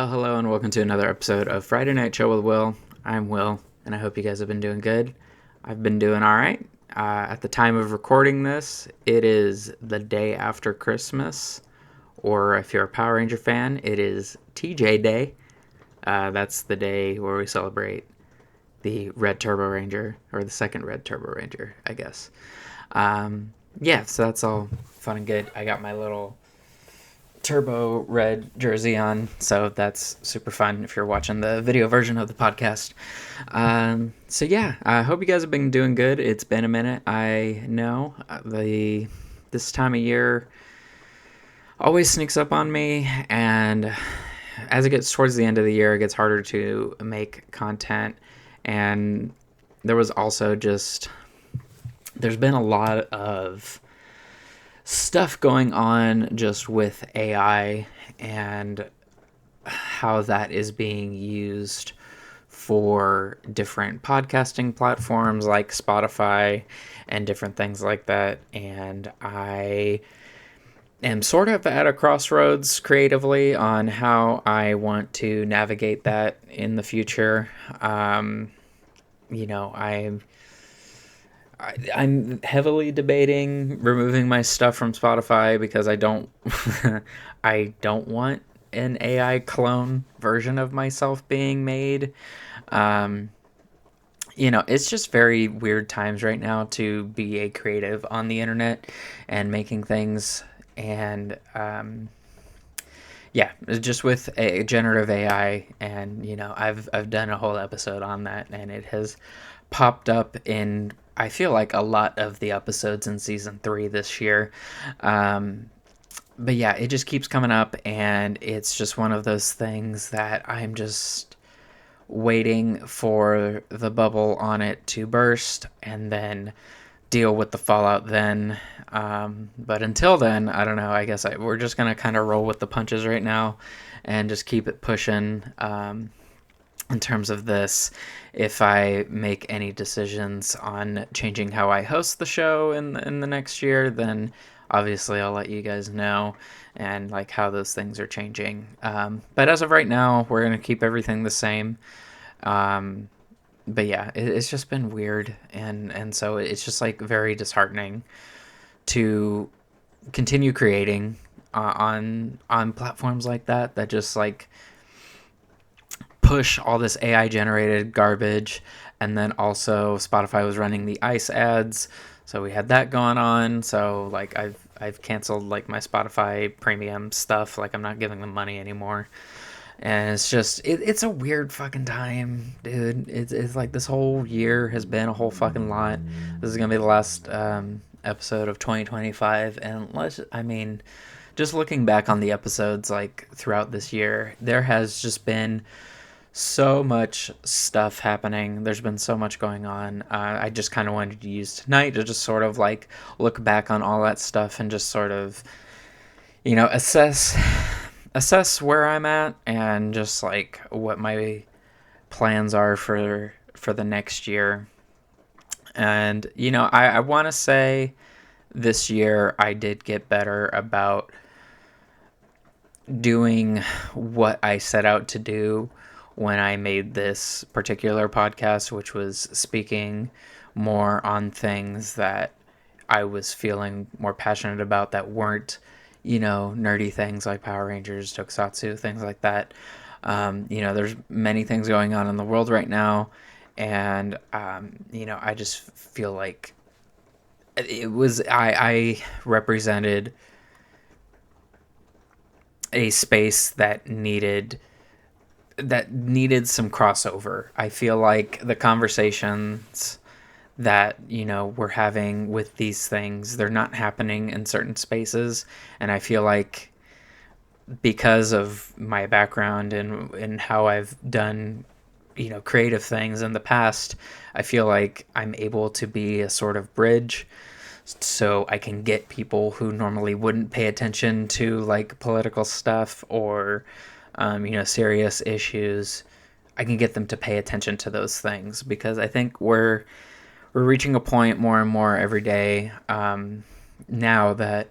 Well, hello and welcome to another episode of Friday Night Chill with Will. I'm Will, and I hope you guys have been doing good. I've been doing all right. At the time of recording this, it is the day after Christmas, or if you're a Power Ranger fan, it is TJ Day. That's the day where we celebrate the Red Turbo Ranger, or the second Red Turbo Ranger, I guess. Yeah, so that's all fun and good. I got my little turbo red jersey on, so that's super fun if you're watching the video version of the podcast. So yeah, I hope you guys have been doing good. It's been a minute. I know this time of year always sneaks up on me, and as it gets towards the end of the year, it gets harder to make content. And there was also just there's been a lot of stuff going on just with AI and how that is being used for different podcasting platforms like Spotify and different things like that. And I am sort of at a crossroads creatively on how I want to navigate that in the future. You know, I'm heavily debating removing my stuff from Spotify because I don't I don't want an AI clone version of myself being made. Um, it's just very weird times right now to be a creative on the internet and making things. And yeah, just with a generative AI, and I've done a whole episode on that, and it has popped up in I feel like a lot of the episodes in season 3 this year. But yeah, it just keeps coming up, and it's just one of those things that I'm just waiting for the bubble on it to burst and then deal with the fallout then. But until then, I don't know. I guess we're just going to kind of roll with the punches right now and just keep it pushing. In terms of this, if I make any decisions on changing how I host the show in the next year, then obviously I'll let you guys know and like how those things are changing. But as of right now, we're gonna keep everything the same. Um, but yeah, it's just been weird, and so it's just like very disheartening to continue creating on platforms like that just like push all this AI generated garbage. And then also Spotify was running the ICE ads, so we had that going on. So like I've canceled like my Spotify premium stuff. Like I'm not giving them money anymore. And it's just it's a weird fucking time, dude. It's like this whole year has been a whole fucking lot. This is gonna be the last episode of 2025, and just looking back on the episodes like throughout this year, there has just been so much stuff happening. There's been so much going on. I just kind of wanted to use tonight to just sort of like look back on all that stuff and just sort of, assess where I'm at and just like what my plans are for the next year. And I want to say this year I did get better about doing what I set out to do when I made this particular podcast, which was speaking more on things that I was feeling more passionate about that weren't, nerdy things like Power Rangers, Tokusatsu, things like that. There's many things going on in the world right now, and I just feel like I represented a space that needed some crossover. I feel like the conversations that we're having with these things, they're not happening in certain spaces. And I feel like because of my background and how I've done creative things in the past, I feel like I'm able to be a sort of bridge, so I can get people who normally wouldn't pay attention to like political stuff or serious issues. I can get them to pay attention to those things, because I think we're reaching a point more and more every day, now that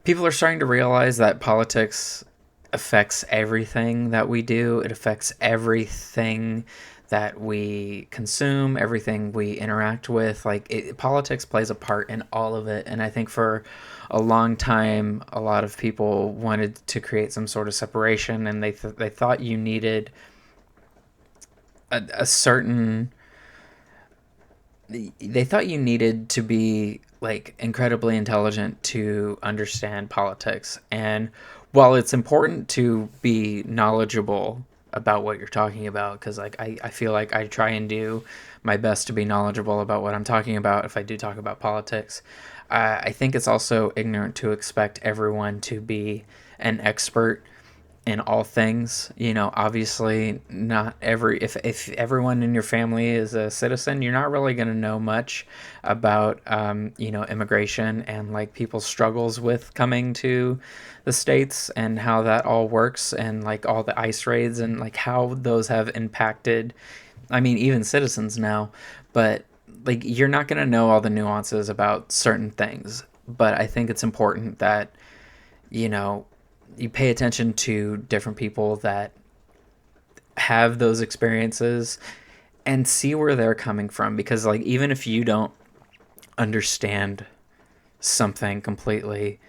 people are starting to realize that politics affects everything that we do. It affects everything that we consume, everything we interact with. Politics plays a part in all of it. And I think for a long time, a lot of people wanted to create some sort of separation, and they thought you needed a certain. They thought you needed to be like incredibly intelligent to understand politics. And while it's important to be knowledgeable about what you're talking about, because I feel like I try and do my best to be knowledgeable about what I'm talking about if I do talk about politics, I think it's also ignorant to expect everyone to be an expert in all things. Obviously not if everyone in your family is a citizen, you're not really going to know much about immigration and like people's struggles with coming to the States and how that all works, and like all the ICE raids and like how those have impacted, I mean, even citizens now. But like, you're not going to know all the nuances about certain things. But I think it's important that you know you pay attention to different people that have those experiences and see where they're coming from, because like, even if you don't understand something completely,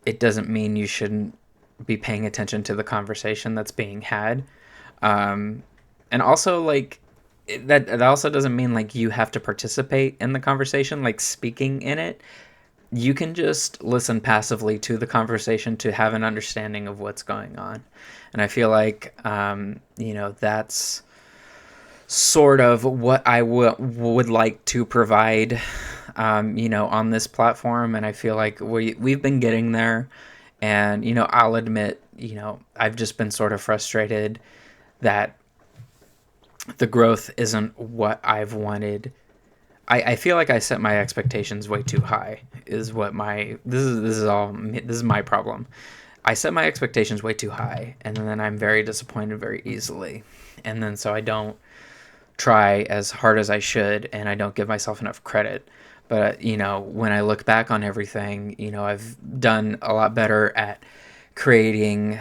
it doesn't mean you shouldn't be paying attention to the conversation that's being had. And also, like, that also doesn't mean like you have to participate in the conversation, like speaking in it. You can just listen passively to the conversation to have an understanding of what's going on. And I feel like, that's sort of what I would like to provide, on this platform. And I feel like we've been getting there. And, I'll admit, I've just been sort of frustrated that the growth isn't what I've wanted. I feel like I set my expectations way too high. Is what my this is my problem. I set my expectations way too high, and then I'm very disappointed very easily, and then so I don't try as hard as I should, and I don't give myself enough credit. But when I look back on everything, I've done a lot better at creating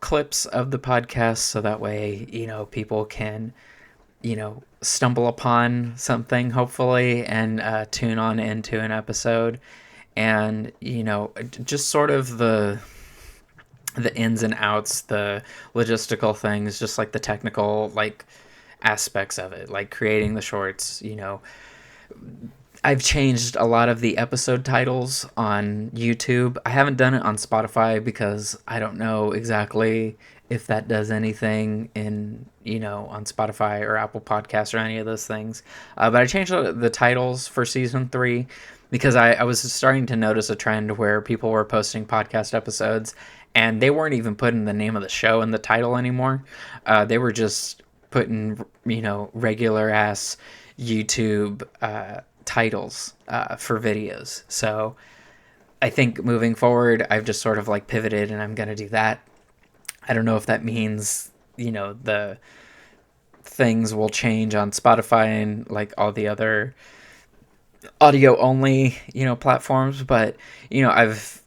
clips of the podcast, so that way people can stumble upon something hopefully, and tune on into an episode. And just sort of the ins and outs, the logistical things, just like the technical like aspects of it, like creating the shorts. I've changed a lot of the episode titles on YouTube. I haven't done it on Spotify because I don't know exactly if that does anything in, on Spotify or Apple Podcasts or any of those things. But I changed the titles for season 3 because I was starting to notice a trend where people were posting podcast episodes and they weren't even putting the name of the show in the title anymore. They were just putting, regular ass YouTube titles for videos. So I think moving forward, I've just sort of like pivoted and I'm going to do that. I don't know if that means, the things will change on Spotify and like all the other audio only, platforms, but I've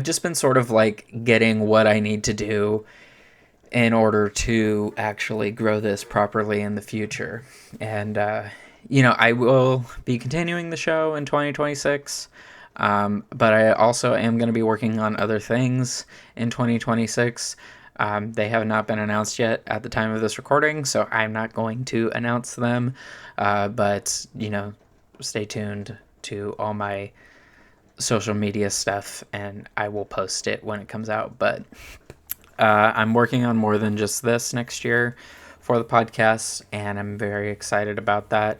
just been sort of like getting what I need to do in order to actually grow this properly in the future. And I will be continuing the show in 2026. But I also am going to be working on other things in 2026. They have not been announced yet at the time of this recording, so I'm not going to announce them. But, stay tuned to all my social media stuff, and I will post it when it comes out. But I'm working on more than just this next year for the podcast, and I'm very excited about that.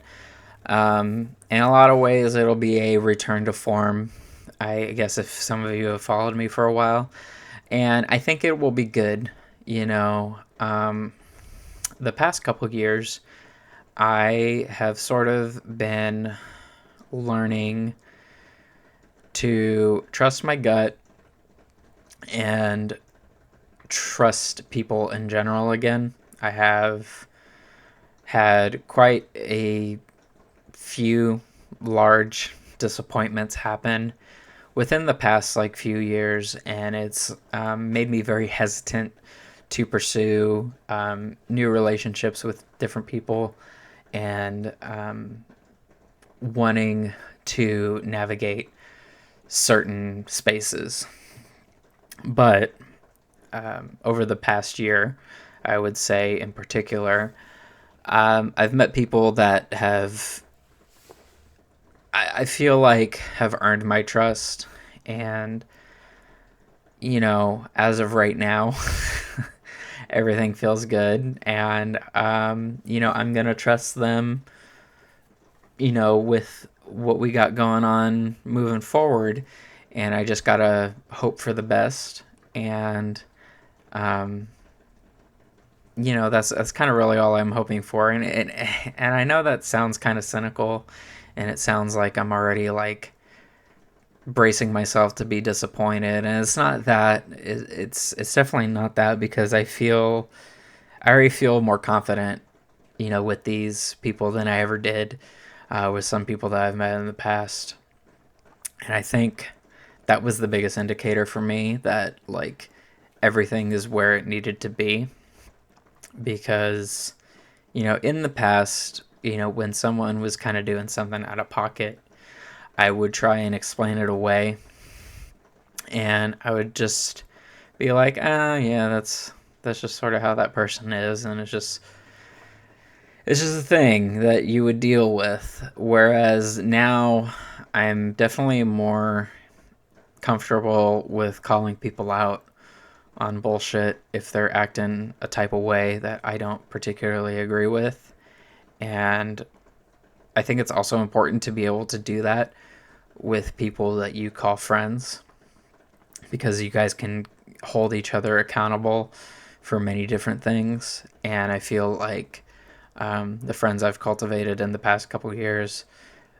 In a lot of ways, it'll be a return to form, I guess, if some of you have followed me for a while. And I think it will be good. The past couple of years, I have sort of been learning to trust my gut and trust people in general again. I have had quite a few large disappointments happen within the past like few years, and it's made me very hesitant to pursue new relationships with different people, and wanting to navigate certain spaces. But over the past year, I would say in particular, I've met people that I feel like have earned my trust. And, as of right now, everything feels good. And, I'm going to trust them, with what we got going on moving forward. And I just got to hope for the best. And, um, that's kind of really all I'm hoping for. And I know that sounds kind of cynical, and it sounds like I'm already like bracing myself to be disappointed, and it's not that. It's definitely not that, because I already feel more confident, with these people than I ever did with some people that I've met in the past. And I think that was the biggest indicator for me that like everything is where it needed to be. Because in the past, when someone was kind of doing something out of pocket, I would try and explain it away, and I would just be like, yeah, that's just sort of how that person is, and it's just a thing that you would deal with. Whereas now, I'm definitely more comfortable with calling people out on bullshit if they're acting a type of way that I don't particularly agree with. And I think it's also important to be able to do that with people that you call friends, because you guys can hold each other accountable for many different things. And I feel like the friends I've cultivated in the past couple of years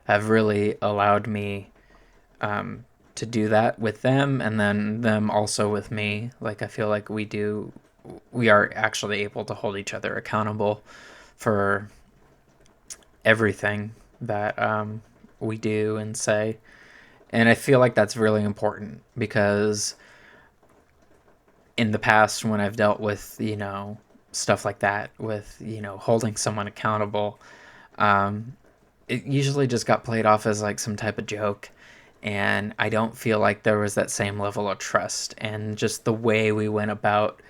have really allowed me to do that with them, and then them also with me. Like, I feel like we are actually able to hold each other accountable for everything that we do and say. And I feel like that's really important, because in the past, when I've dealt with, stuff like that, with, holding someone accountable, it usually just got played off as like some type of joke. And I don't feel like there was that same level of trust, and just the way we went about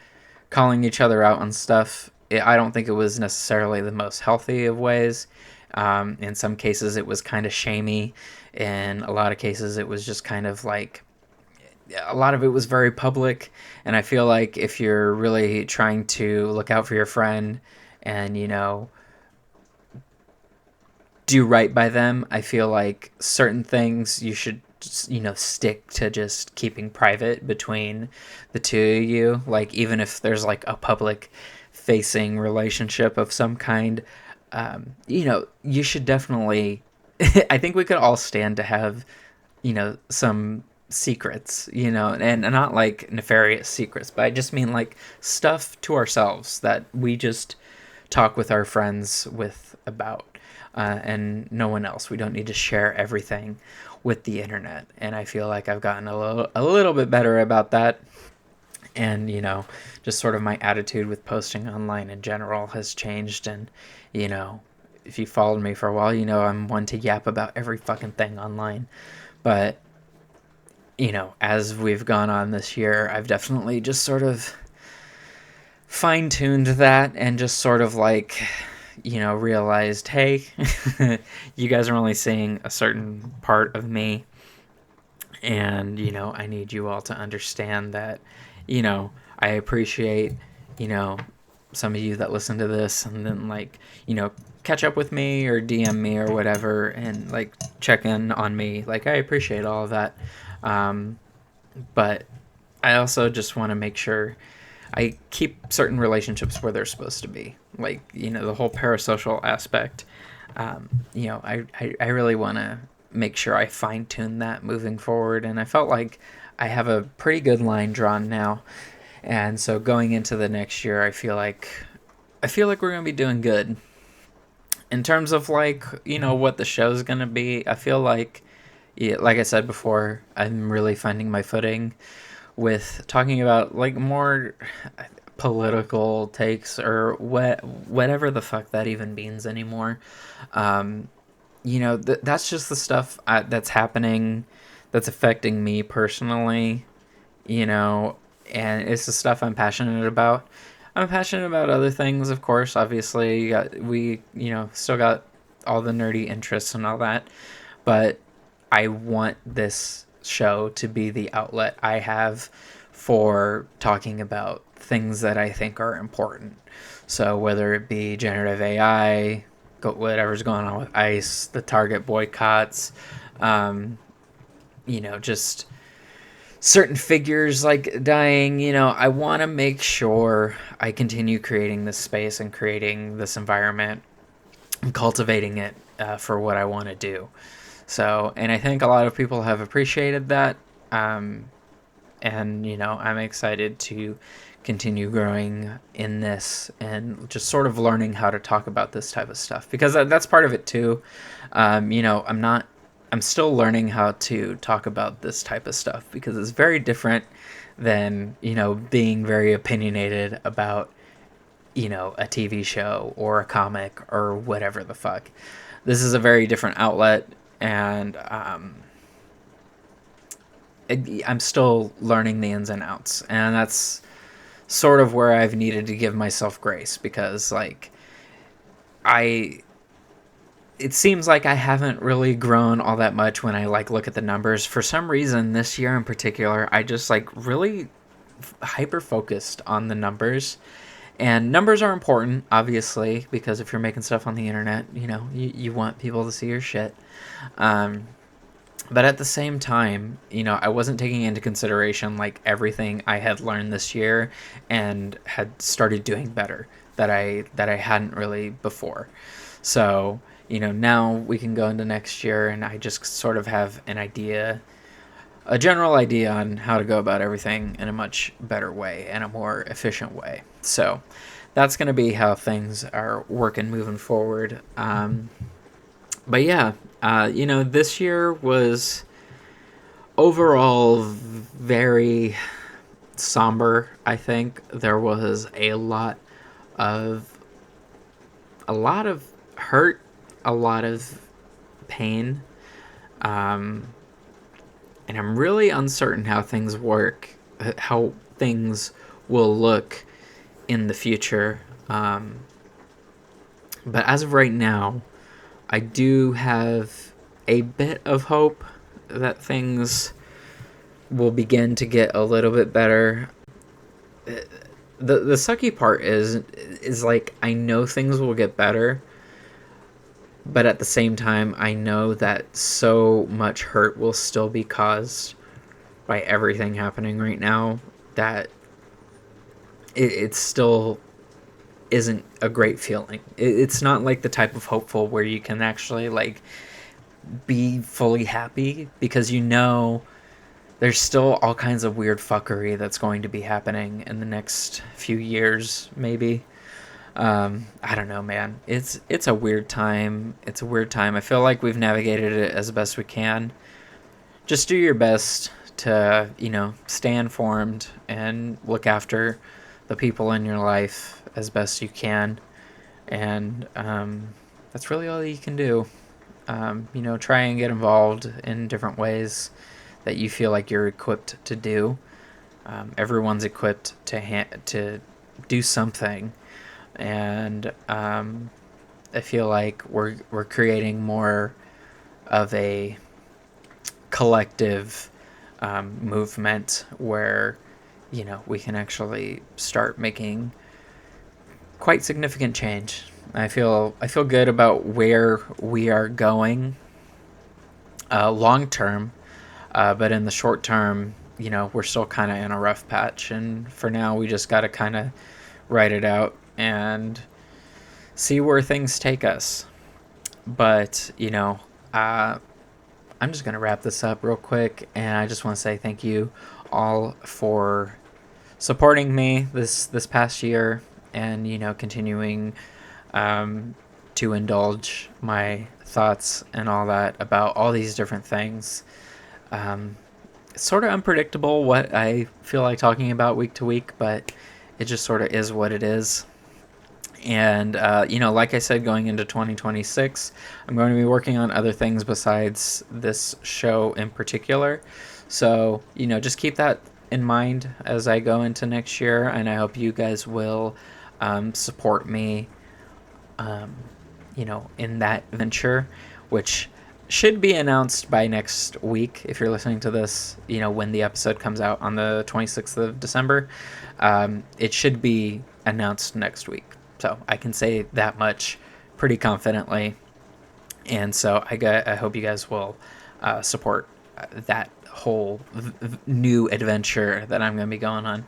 calling each other out on stuff. I don't think it was necessarily the most healthy of ways. In some cases, it was kind of shamey. In a lot of cases, it was just kind of like a lot of it was very public. And I feel like if you're really trying to look out for your friend and, do right by them, I feel like certain things you should, stick to just keeping private between the two of you. Like, even if there's like a public facing relationship of some kind, you should definitely, I think we could all stand to have, some secrets, and not like nefarious secrets, but I just mean like stuff to ourselves that we just talk with our friends with about, and no one else. We don't need to share everything with the internet. And I feel like I've gotten a little bit better about that. And, just sort of my attitude with posting online in general has changed. And, you know, if you followed me for a while, I'm one to yap about every fucking thing online. But, as we've gone on this year, I've definitely just sort of fine-tuned that, and just sort of like, realized, hey, you guys are only seeing a certain part of me. And, I need you all to understand that, I appreciate, some of you that listen to this and then like, catch up with me or DM me or whatever, and like check in on me. Like, I appreciate all of that. But I also just want to make sure I keep certain relationships where they're supposed to be. Like, the whole parasocial aspect. I really want to make sure I fine tune that moving forward. And I felt like I have a pretty good line drawn now. And so going into the next year, I feel like we're going to be doing good. In terms of like, what the show's going to be, I feel like, Yeah, like I said before, I'm really finding my footing with talking about like more political takes or whatever the fuck that even means anymore. Um, that's just the stuff that's happening, that's affecting me personally. You know, and it's the stuff I'm passionate about. I'm passionate about other things, of course. Obviously, still got all the nerdy interests and all that, but I want this show to be the outlet I have for talking about things that I think are important. So whether it be generative AI, whatever's going on with ICE, the Target boycotts, um, just certain figures like dying, I want to make sure I continue creating this space and creating this environment and cultivating it for what I want to do. So, and I think a lot of people have appreciated that. Um, and, I'm excited to continue growing in this and just sort of learning how to talk about this type of stuff because that's part of it too. I'm still learning how to talk about this type of stuff because it's very different than, being very opinionated about, a TV show or a comic or whatever the fuck. This is a very different outlet, and I'm still learning the ins and outs, and that's sort of where I've needed to give myself grace because, like, I it seems like I haven't really grown all that much when I like look at the numbers. For some reason, this year in particular, I just like really hyper focused on the numbers. And numbers are important, obviously, because if you're making stuff on the internet, you want people to see your shit. Um, but at the same time, I wasn't taking into consideration like everything I had learned this year and had started doing better that I hadn't really before. So, now we can go into next year and I just sort of have a general idea on how to go about everything in a much better way and a more efficient way. So, that's going to be how things are working moving forward. But yeah, this year was overall very somber. I think there was of a lot of hurt, a lot of pain, um, and I'm really uncertain how things will look in the future. But as of right now, I do have a bit of hope that things will begin to get a little bit better. The sucky part is like I know things will get better, but at the same time I know that so much hurt will still be caused by everything happening right now that it still isn't a great feeling. It's not like the type of hopeful where you can actually like be fully happy because there's still all kinds of weird fuckery that's going to be happening in the next few years, maybe. I don't know, man. It's a weird time. It's a weird time. I feel like we've navigated it as best we can. Just do your best to, stay informed and look after the people in your life as best you can. And that's really all you can do. Try and get involved in different ways that you feel like you're equipped to do. Everyone's equipped to do something, and I feel like we're creating more of a collective movement where we can actually start making quite significant change. I feel good about where we are going long term, but in the short term, we're still kind of in a rough patch, and for now, we just got to kind of write it out and see where things take us. But I'm just gonna wrap this up real quick, and I just want to say thank you all for supporting me this past year, and continuing to indulge my thoughts and all that about all these different things. It's sort of unpredictable what I feel like talking about week to week, but it just sort of is what it is. And, like I said, going into 2026, I'm going to be working on other things besides this show in particular. So, just keep that in mind as I go into next year. And I hope you guys will support me, in that venture, which should be announced by next week if you're listening to this, when the episode comes out on the 26th of December. It should be announced next week. So I can say that much pretty confidently. And so I hope you guys will support that whole new adventure that I'm going to be going on.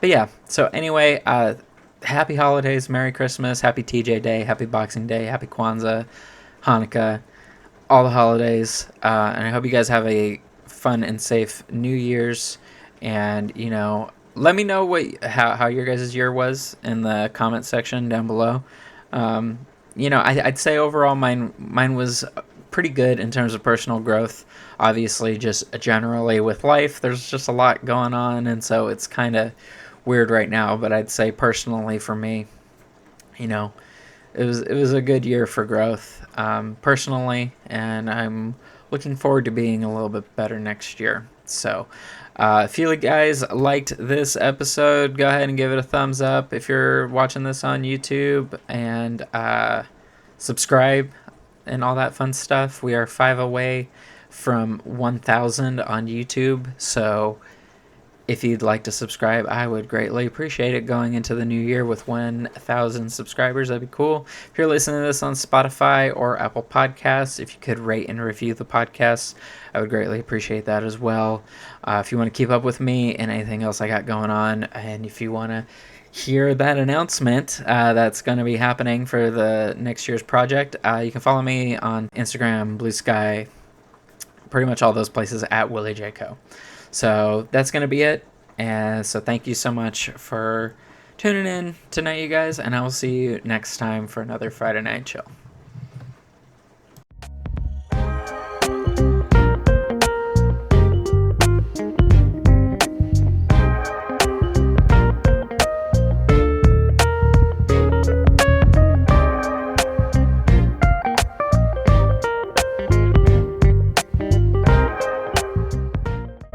But yeah, so anyway, happy holidays, Merry Christmas, Happy TJ Day, Happy Boxing Day, Happy Kwanzaa, Hanukkah, all the holidays. And I hope you guys have a fun and safe New Year's. And, let me know how your guys' year was in the comment section down below. I'd say overall mine was pretty good in terms of personal growth. Obviously, just generally with life, there's just a lot going on, and so it's kind of weird right now. But I'd say personally for me, it was a good year for growth personally, and I'm looking forward to being a little bit better next year. So if you guys liked this episode, go ahead and give it a thumbs up if you're watching this on YouTube, and subscribe and all that fun stuff. We are 5 away from 1,000 on YouTube, so if you'd like to subscribe, I would greatly appreciate it going into the new year with 1,000 subscribers. That'd be cool. If you're listening to this on Spotify or Apple Podcasts, if you could rate and review the podcast, I would greatly appreciate that as well. If you want to keep up with me and anything else I got going on, and if you want to hear that announcement that's going to be happening for the next year's project, you can follow me on Instagram, Blue Sky, pretty much all those places at Willie J. Co. So that's going to be it. And so thank you so much for tuning in tonight, you guys. And I will see you next time for another Friday Night Chill.